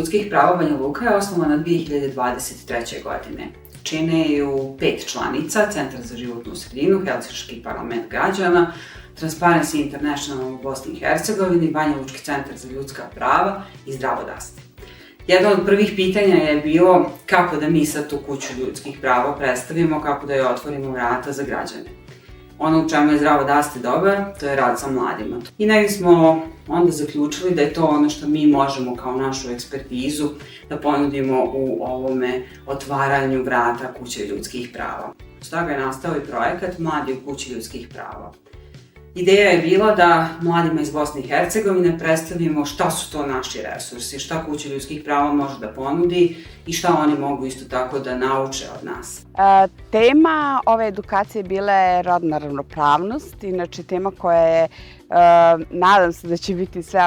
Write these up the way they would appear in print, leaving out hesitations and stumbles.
ljudskih prava Banja Luka je osnovana 2023. godine. Čine ju 5 članica, Centar za životnu sredinu, Helsinški parlament građana, Transparency International u Bosni i Hercegovini, Banja Lučki centar za ljudska prava i Zdravo daste. Jedno od prvih pitanja je bilo kako da mi sad tu kuću ljudskih prava predstavimo, kako da joj otvorimo vrata za građane. Ono u čemu je Zdravo daste dobar, to je rad sa mladima. I negdje smo onda zaključili da je to ono što mi možemo kao našu ekspertizu da ponudimo u ovome otvaranju vrata kuće ljudskih prava. Stoga je nastao i projekat Mladi u kući ljudskih prava. Ideja je bila da mladima iz Bosne i Hercegovine predstavimo šta su to naši resursi, šta kuća ljudskih prava može da ponudi i šta oni mogu isto tako da nauče od nas. Tema ove edukacije bila je rodna ravnopravnost, inače tema koja je, nadam se da će biti sve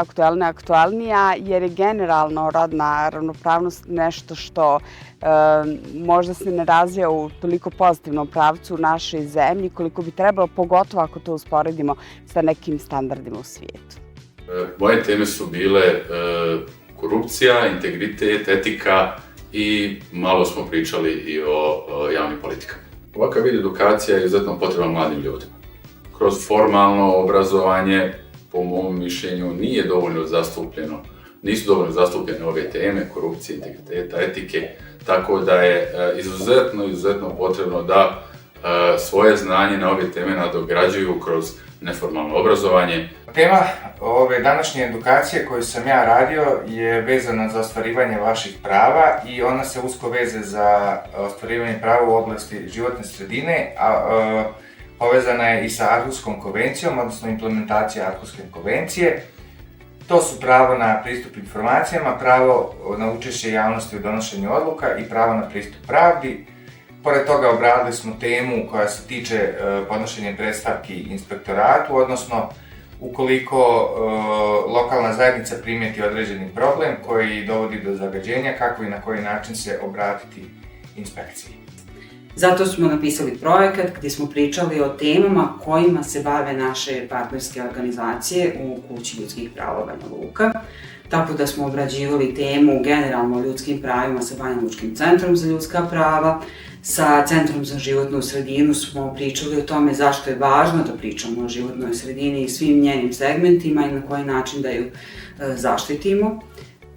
aktualnija, jer je generalno rodna ravnopravnost nešto što možda se ne razvija u toliko pozitivnom pravcu u našoj zemlji koliko bi trebalo, pogotovo ako to usporedimo sa nekim standardima u svijetu. Moje teme su bile korupcija, integritet, etika i malo smo pričali i o javnim politikama. Ovakav vid edukacija je izuzetno potreban mladim ljudima. Kroz formalno obrazovanje, po mom mišljenju, nisu dovoljno zastupljene ove teme, korupcije, integriteta, etike, tako da je izuzetno potrebno da svoje znanje na ove teme nadograđuju kroz neformalno obrazovanje. Tema ove današnje edukacije koju sam ja radio je vezana za ostvarivanje vaših prava i ona se usko veze za ostvarivanje prava u oblasti životne sredine, a povezana je i sa Arhuskom konvencijom, odnosno implementacija Arhuske konvencije. To su pravo na pristup informacijama, pravo na učešće javnosti u donošenju odluka i pravo na pristup pravdi. Pored toga obradili smo temu koja se tiče podnošenja predstavki inspektoratu, odnosno ukoliko lokalna zajednica primijeti određeni problem koji dovodi do zagađenja, kako i na koji način se obratiti inspekciji. Zato smo napisali projekat gdje smo pričali o temama kojima se bave naše partnerske organizacije u kući ljudskih prava Banja Luka. Tako da smo obrađivali temu generalno o ljudskim pravima sa Banja Lučkim centrom za ljudska prava. Sa Centrom za životnu sredinu smo pričali o tome zašto je važno da pričamo o životnoj sredini i svim njenim segmentima i na koji način da ju zaštitimo,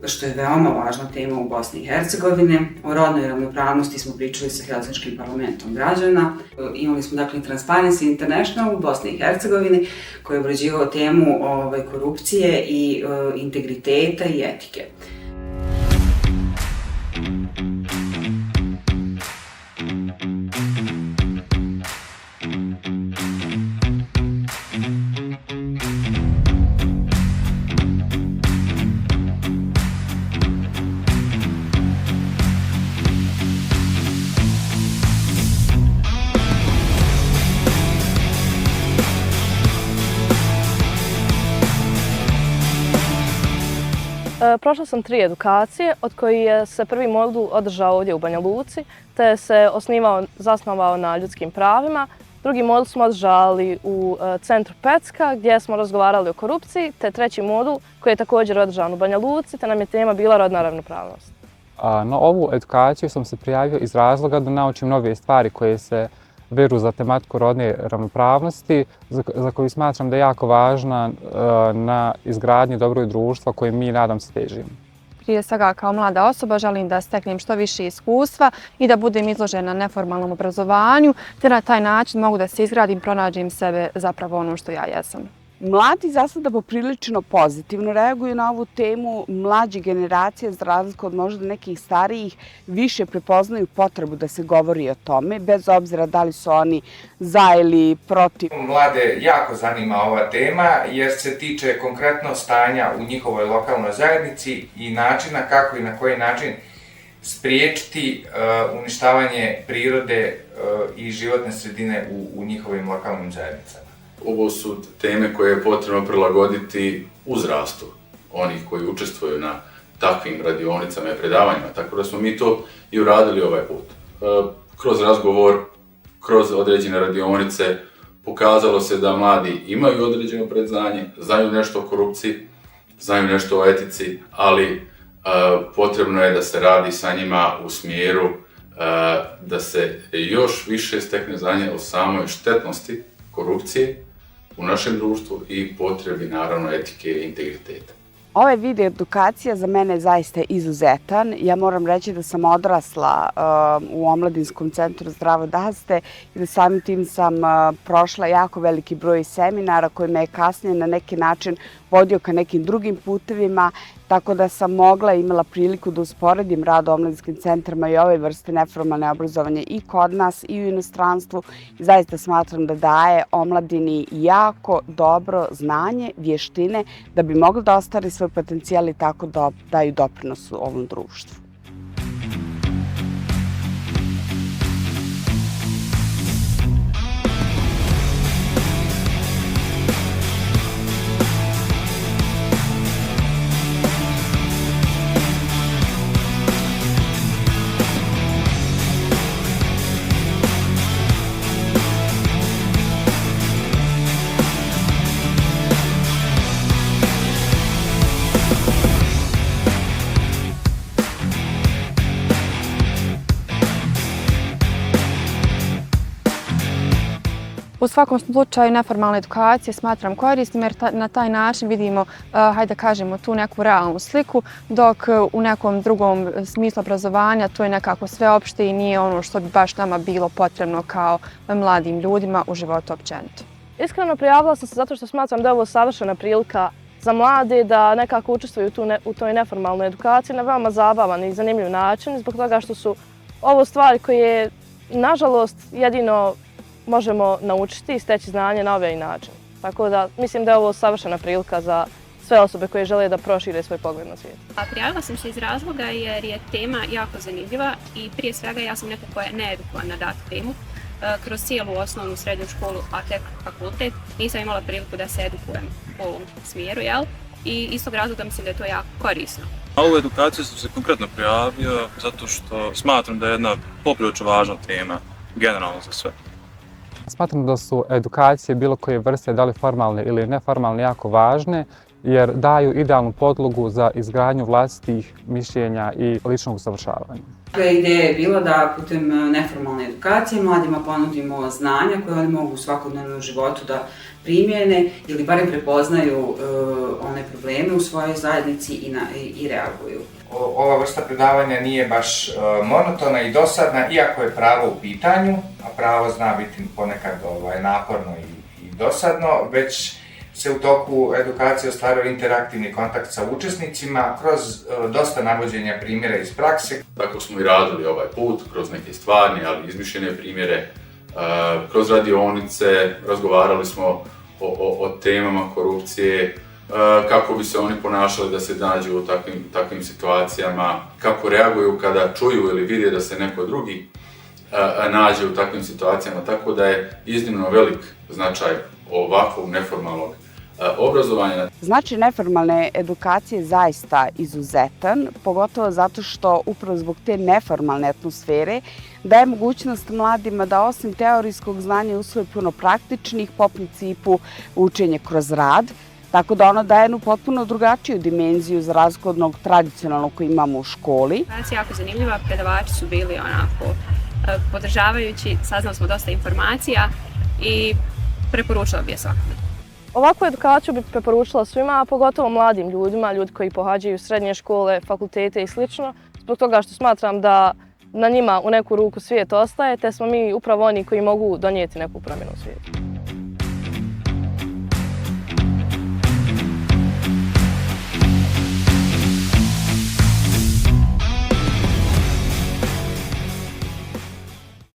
što je veoma važna tema u Bosni i Hercegovine. O rodnoj ravnopravnosti smo pričali sa Helsinškim parlamentom građana. Imali smo dakle Transparency International u Bosni i Hercegovini koji je obrađivao temu korupcije i integriteta i etike. Prošla sam 3 edukacije, od kojih se prvi modul održao ovdje u Banja Luci, te se zasnovao na ljudskim pravima. Drugi modul smo održali u centru Pecka, gdje smo razgovarali o korupciji, te treći modul koji je također održan u Banja Luci, te nam je tema bila rodna ravnopravnost. Na ovu edukaciju sam se prijavio iz razloga da naučim nove stvari koje se vežu za tematiku rodne ravnopravnosti, za koju smatram da je jako važna na izgradnji dobrog društva koje mi, nadam se, težimo. Prije svega kao mlada osoba želim da steknem što više iskustva i da budem izložena neformalnom obrazovanju, te na taj način mogu da se izgradim, pronađem sebe zapravo ono što ja jesam. Mladi za sada poprilično pozitivno reaguju na ovu temu. Mlađe generacije, za razliku od možda nekih starijih, više prepoznaju potrebu da se govori o tome, bez obzira da li su oni za ili protiv. Mlade jako zanima ova tema jer se tiče konkretno stanja u njihovoj lokalnoj zajednici i načina kako i na koji način spriječiti uništavanje prirode i životne sredine u njihovim lokalnim zajednicama. Ovo su teme koje je potrebno prilagoditi uzrastu onih koji učestvuju na takvim radionicama i predavanjima, tako da smo mi to i uradili ovaj put. Kroz razgovor, kroz određene radionice, pokazalo se da mladi imaju određeno predznanje, znaju nešto o korupciji, znaju nešto o etici, ali Potrebno je da se radi sa njima u smjeru da se još više stekne znanje o samoj štetnosti korupcije u našem društvu i potrebi naravno etike i integriteta. Ovaj vid edukacija za mene je zaista izuzetan. Ja moram reći da sam odrasla u Omladinskom centru Zdravo daste i da samim tim sam prošla jako veliki broj seminara koji me je kasnije na neki način vodio ka nekim drugim putevima, tako da sam imala priliku da usporedim rad u omladinskim centrima i ove vrste neformalne obrazovanje i kod nas i u inostranstvu. I zaista smatram da daje omladini jako dobro znanje, vještine da bi mogli da ostvari svoj potencijal i tako da daju doprinos u ovom društvu. U svakom slučaju neformalna edukacija smatram korisnim jer na taj način vidimo, hajde da kažemo, tu neku realnu sliku, dok u nekom drugom smislu obrazovanja to je nekako sveopšte i nije ono što bi baš nama bilo potrebno kao mladim ljudima u životu općenito. Iskreno prijavila sam se zato što smatram da je ovo savršena prilika za mlade da nekako učestvuju u toj neformalnoj edukaciji na veoma zabavan i zanimljiv način, zbog toga što su ovo stvari koje, nažalost, jedino možemo naučiti i steći znanje na ovaj način. Tako da mislim da je ovo savršena prilika za sve osobe koje žele da prošire svoj pogled na svijet. Prijavila sam se iz razloga jer je tema jako zanimljiva i prije svega ja sam neko koja je needukovan na datu temu. Kroz cijelu osnovnu srednju školu, a tek fakultet, nisam imala priliku da se edukujem u ovom smjeru, jel? I iz tog razloga mislim da je to jako korisno. Na ovu edukaciju sam se konkretno prijavio zato što smatram da je jedna poprilično važna tema generalno za sve. Smatram da su edukacije bilo koje vrste, da li formalne ili neformalne, jako važne jer daju idealnu podlogu za izgradnju vlastitih mišljenja i ličnog usavršavanja. Ideja je bila da putem neformalne edukacije mladima ponudimo znanja koje oni mogu u svakodnevnom životu da primjene ili barem prepoznaju one probleme u svojoj zajednici i reaguju. Ova vrsta predavanja nije baš monotona i dosadna, iako je pravo u pitanju, a pravo zna biti ponekad naporno i dosadno, već se u toku edukacije ostvaruje interaktivni kontakt sa učesnicima kroz dosta navođenja primjera iz prakse. Tako smo i radili ovaj put, kroz neke stvarne, ali izmišljene primjere, kroz radionice, razgovarali smo o temama korupcije, kako bi se oni ponašali da se nađu u takvim situacijama, kako reaguju kada čuju ili vide da se neko drugi nađe u takvim situacijama, tako da je iznimno velik značaj ovakvog neformalnog obrazovanja. Značaj neformalne edukacije je zaista izuzetan, pogotovo zato što upravo zbog te neformalne atmosfere daje mogućnost mladima da osim teorijskog znanja usvoje puno praktičnih, po principu učenje kroz rad, tako da ono daje jednu potpuno drugačiju dimenziju za razliku od onog tradicionalnog koji imamo u školi. Edukacija je jako zanimljiva, predavači su bili onako podržavajući, saznali smo dosta informacija i preporučila bi je svakome. Ovakvu edukaciju bih preporučila svima, a pogotovo mladim ljudima, ljudi koji pohađaju srednje škole, fakultete i sl. Zbog toga što smatram da na njima u neku ruku svijet ostaje, te smo mi upravo oni koji mogu donijeti neku promjenu u svijetu.